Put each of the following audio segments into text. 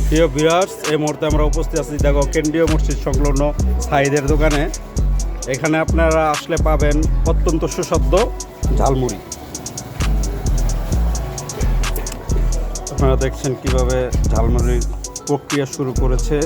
প্রিয় ভিউয়ার্স, এই মুহূর্তে আমরা উপস্থিত আছি দেখো কেন্দ্রীয় মসজিদ সংলগ্ন সাইদের দোকানে। এখানে আপনারা আসলে পাবেন অত্যন্ত সুস্বাদু ঝালমুড়ি। আপনারা দেখছেন কিভাবে ঝালমুড়ির প্রক্রিয়া শুরু করেছে।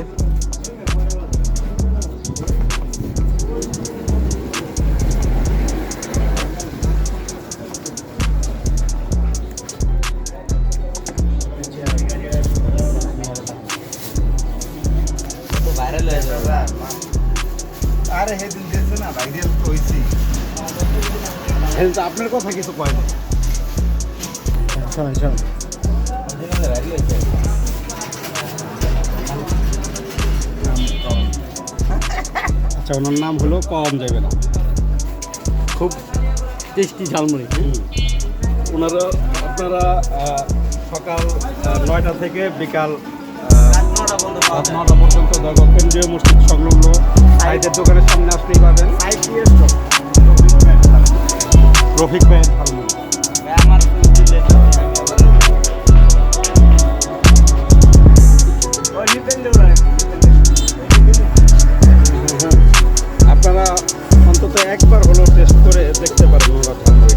আরে হেদিন দেখছে না ভাইরাল কইছি আপনার কথা কিছু কয় না। শোন আচ্ছা, ওনার নাম হলো কম যাবে না, খুব টেস্টি ঝালমুড়ি। ওনারা আপনারা সকাল 9টা থেকে বিকাল 9টা পর্যন্ত দেখো কেন্দ্রীয় মসজিদ সংলগ্ন সাইদের দোকানের সামনে আসলেই পাবেন রফিক ভাইয়ের ঝালমুড়ি। আপনারা অন্তত একবার হলেও টেস্ট করে দেখতে পারেন ওনার ঝালমুড়ি।